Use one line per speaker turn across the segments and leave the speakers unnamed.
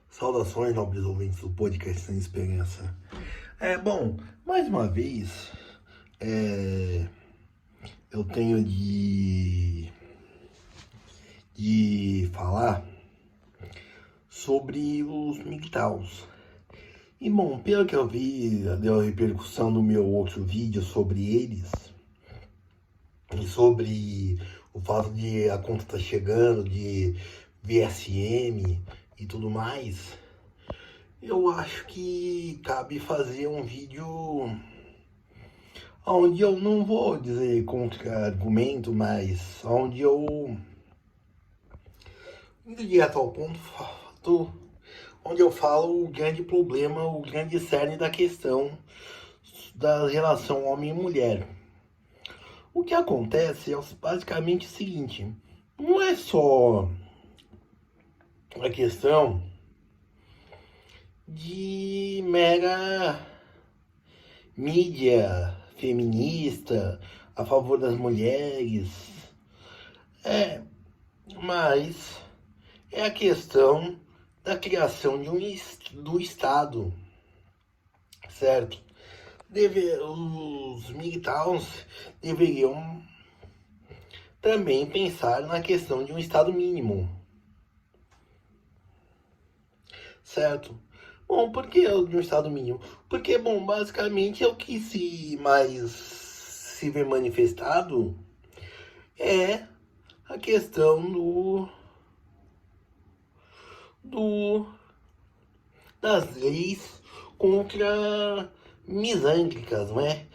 Saudações, nobres ouvintes do podcast Sem Esperança. Bom, mais uma vez, eu tenho de falar sobre os MGTOWs. E bom, pelo que eu vi, deu repercussão no meu outro vídeo sobre eles, e sobre o fato de a conta tá chegando, de VSM e tudo mais. Eu acho que cabe fazer um vídeo onde eu não vou dizer contra-argumento, mas onde eu, indo direto ao ponto, onde eu falo o grande problema, o grande cerne da questão da relação homem e mulher. O que acontece é basicamente o seguinte: não é só a questão de mera mídia feminista a favor das mulheres, mas é a questão da criação do Estado, certo? Os militares deveriam também pensar na questão de um Estado mínimo, certo? Bom, por que de um Estado mínimo? Porque, bom, basicamente é o que se vê manifestado é a questão do das leis contra misândricas, não é?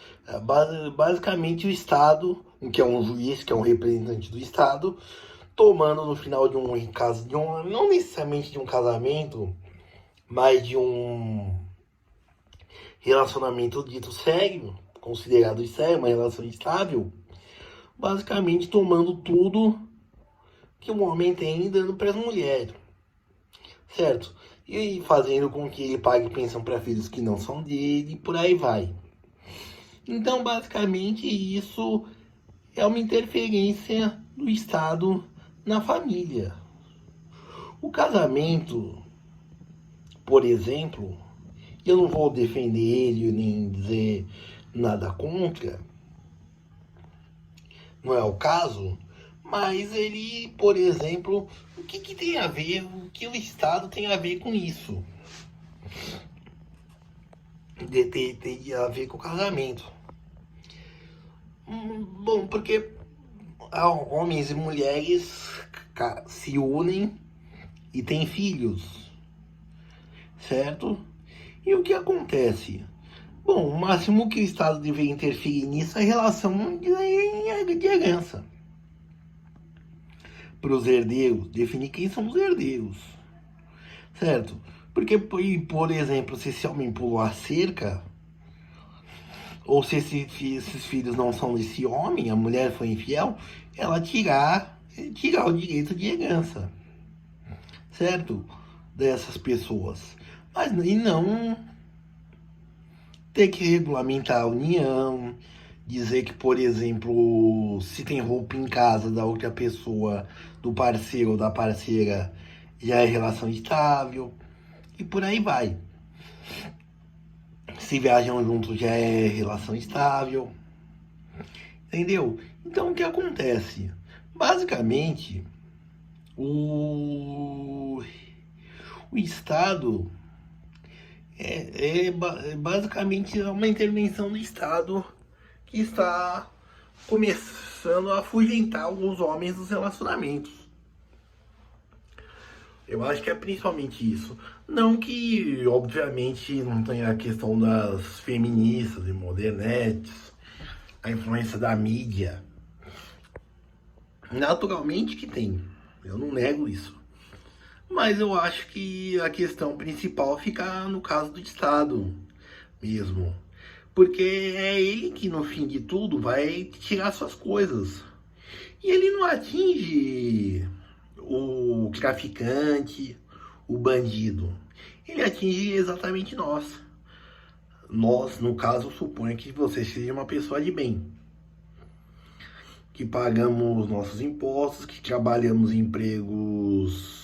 Basicamente o Estado, que é um juiz, que é um representante do Estado, tomando no final de um caso, não necessariamente de um casamento, mas de um relacionamento dito sério, considerado sério, uma relação estável, basicamente tomando tudo que o homem tem e dando para as mulheres, certo? E fazendo com que ele pague pensão para filhos que não são dele e por aí vai. Então, basicamente, isso é uma interferência do Estado na família. O casamento, por exemplo, eu não vou defender ele nem dizer nada contra, não é o caso, mas ele, por exemplo, o que tem a ver, o que o Estado tem a ver com isso? Tem a ver com o casamento. Bom, porque homens e mulheres se unem e têm filhos, certo? E o que acontece? Bom, o máximo que o Estado deveria interferir nisso é a relação de herança. Para os herdeiros, definir quem são os herdeiros, certo? Porque, por exemplo, se esse homem pulou a cerca, ou se esses filhos não são desse homem, a mulher foi infiel, ela tirar o direito de herança, certo? Dessas pessoas. Mas e não ter que regulamentar a união, dizer que, por exemplo, se tem roupa em casa da outra pessoa, do parceiro ou da parceira, já é relação estável, e por aí vai. Se viajam juntos já é relação estável, entendeu? Então o que acontece? Basicamente, o, o Estado basicamente uma intervenção do Estado que está começando a afugentar os homens dos relacionamentos. Eu acho que é principalmente isso. Não que, obviamente, não tenha a questão das feministas e modernetes, a influência da mídia. Naturalmente que tem. Eu não nego isso. Mas eu acho que a questão principal fica no caso do Estado mesmo. Porque é ele que, no fim de tudo, vai tirar suas coisas. E ele não atinge o traficante, o bandido. Ele atinge exatamente nós. Nós, no caso, suponho que você seja uma pessoa de bem. Que pagamos nossos impostos, que trabalhamos em empregos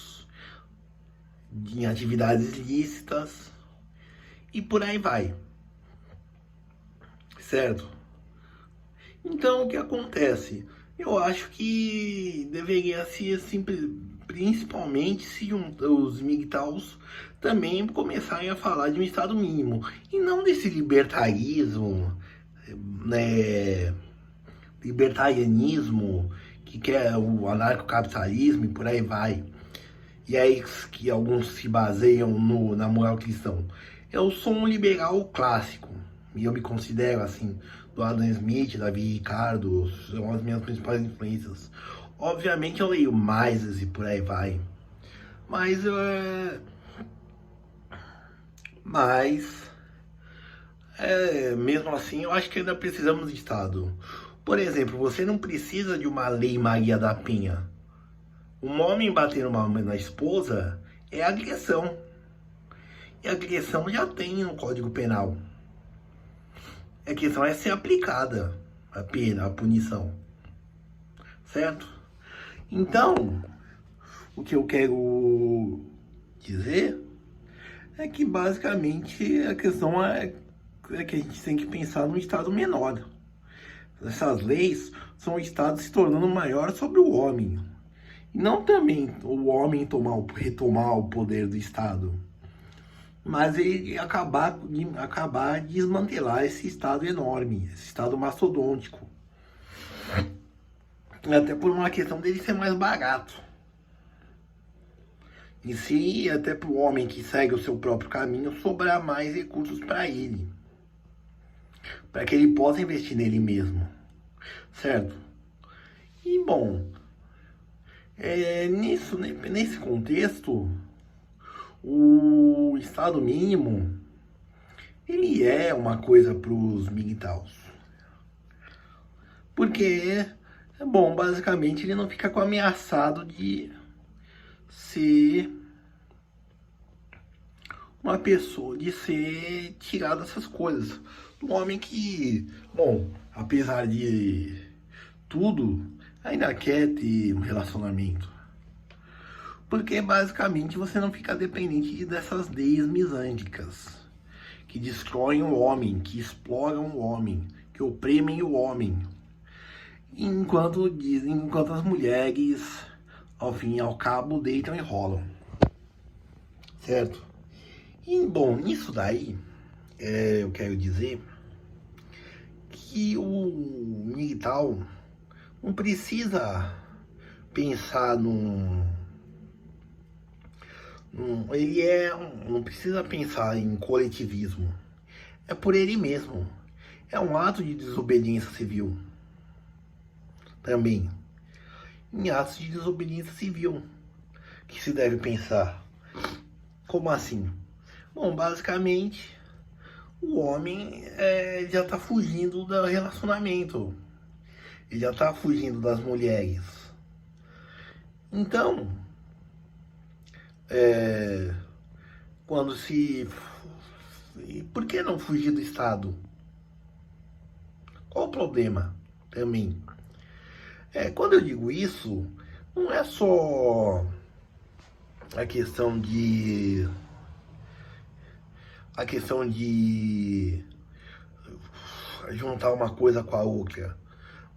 em atividades ilícitas e por aí vai, certo? Então, o que acontece? Eu acho que deveria ser principalmente se os MGTOWs também começarem a falar de um Estado mínimo e não desse libertarismo, né, libertarianismo que quer o anarcocapitalismo e por aí vai. E aí que alguns se baseiam na moral cristã. Eu sou um liberal clássico, e eu me considero assim, do Adam Smith, Davi Ricardo, são as minhas principais influências. Obviamente eu leio Mises e por aí vai, mas mas mesmo assim eu acho que ainda precisamos de Estado. Por exemplo, você não precisa de uma lei Maria da Penha. Um homem bater na esposa é agressão. E a agressão já tem no Código Penal. A questão é ser aplicada a pena, a punição. Certo? Então, o que eu quero dizer é que basicamente a questão é que a gente tem que pensar num Estado menor. Essas leis são o Estado se tornando maior sobre o homem. E não também o homem retomar o poder do Estado, mas ele acabar de desmantelar esse Estado enorme, esse Estado mastodôntico. Até por uma questão dele ser mais barato. E se até para o homem que segue o seu próprio caminho sobrar mais recursos para ele. Para que ele possa investir nele mesmo. Certo? E bom, nesse contexto, o Estado mínimo, ele é uma coisa para os MGTOWs. Porque, bom, basicamente ele não fica ameaçado de ser uma pessoa, de ser tirado dessas coisas. Um homem que, bom, apesar de tudo, ainda quer ter um relacionamento. Porque basicamente você não fica dependente dessas leis misândricas que destroem o homem, que exploram o homem, que oprimem o homem. Enquanto as mulheres, ao fim e ao cabo, deitam e rolam. Certo? E bom, nisso daí, eu quero dizer que o MGTOW não precisa pensar não precisa pensar em coletivismo. É por ele mesmo. É um ato de desobediência civil. Também. Em atos de desobediência civil que se deve pensar. Como assim? Bom, basicamente, o homem já está fugindo do relacionamento. Ele já está fugindo das mulheres. Então, quando se... Por que não fugir do Estado? Qual o problema também? Quando eu digo isso, não é só a questão de juntar uma coisa com a outra,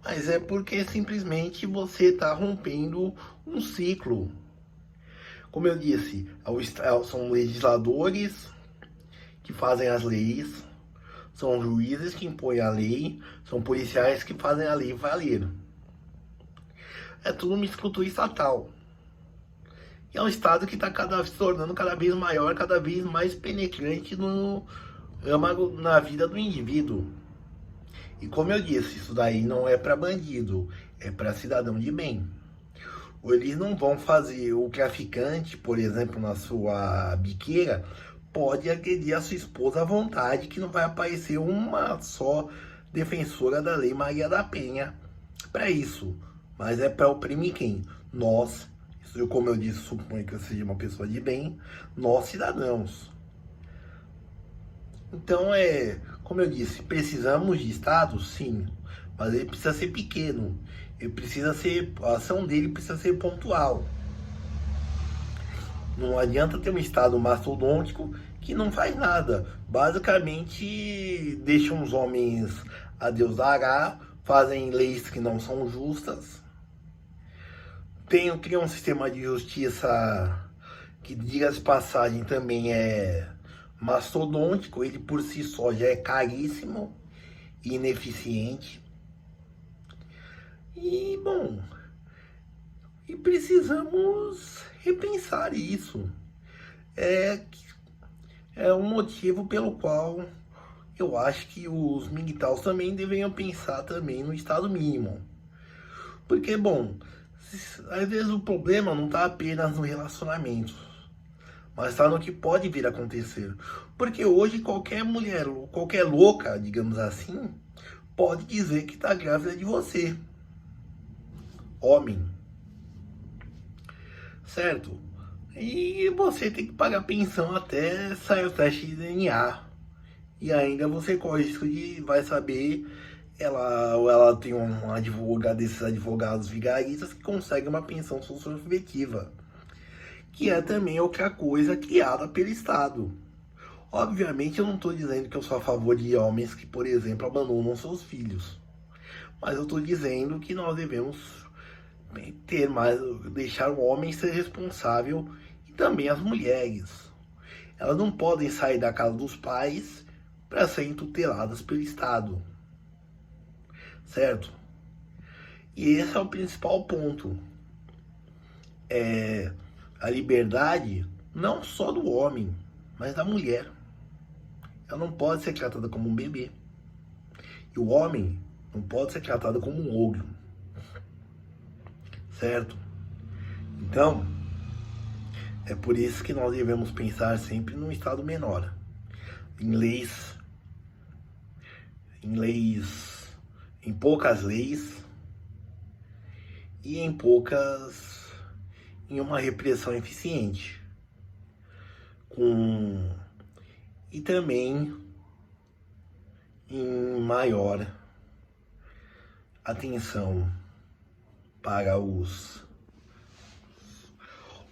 mas é porque simplesmente você está rompendo um ciclo. Como eu disse, são legisladores que fazem as leis, são juízes que impõem a lei, são policiais que fazem a lei valer. É tudo uma estrutura estatal. E é um Estado que está se tornando cada vez maior, cada vez mais penetrante na vida do indivíduo. E como eu disse, isso daí não é para bandido, é para cidadão de bem. Ou eles não vão fazer o traficante, por exemplo, na sua biqueira, pode agredir a sua esposa à vontade, que não vai aparecer uma só defensora da lei Maria da Penha para isso. Mas é para oprimir quem? Nós, como eu disse, suponho que eu seja uma pessoa de bem, nós cidadãos. Então como eu disse, precisamos de Estado? Sim, mas ele precisa ser pequeno. A ação dele precisa ser pontual. Não adianta ter um Estado mastodôntico que não faz nada. Basicamente, deixam os homens a Deus dará, fazem leis que não são justas, criam um sistema de justiça que, diga-se de passagem, também é mastodôntico. Ele por si só já é caríssimo e ineficiente. E, bom, e precisamos repensar isso. É, é um motivo pelo qual eu acho que os militares também deveriam pensar também no estado mínimo. Porque, bom, às vezes o problema não está apenas no relacionamento, mas está no que pode vir a acontecer. Porque hoje qualquer mulher, qualquer louca, digamos assim, pode dizer que está grávida de você, homem, certo? E você tem que pagar pensão até sair o teste de DNA. E ainda você corre o risco de vai saber ela tem um advogado, desses advogados vigaristas que consegue uma pensão socioafetiva, que é também outra coisa criada pelo Estado. Obviamente eu não estou dizendo que eu sou a favor de homens que, por exemplo, abandonam seus filhos, mas eu estou dizendo que nós devemos ter mais, deixar o homem ser responsável e também as mulheres. Elas não podem sair da casa dos pais para serem tuteladas pelo Estado, certo? E esse é o principal ponto. É a liberdade não só do homem, mas da mulher. Ela não pode ser tratada como um bebê. E o homem não pode ser tratado como um ogro, certo? Então, é por isso que nós devemos pensar sempre num estado menor, em leis, em poucas leis e em uma repressão eficiente, e também em maior atenção para os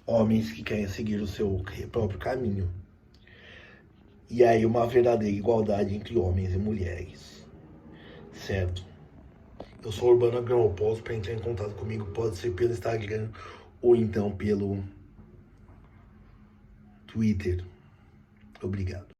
homens que querem seguir o seu próprio caminho. E aí uma verdadeira igualdade entre homens e mulheres, certo? Eu sou Urbano Agronopoulos. Para entrar em contato comigo pode ser pelo Instagram ou então pelo Twitter. Obrigado.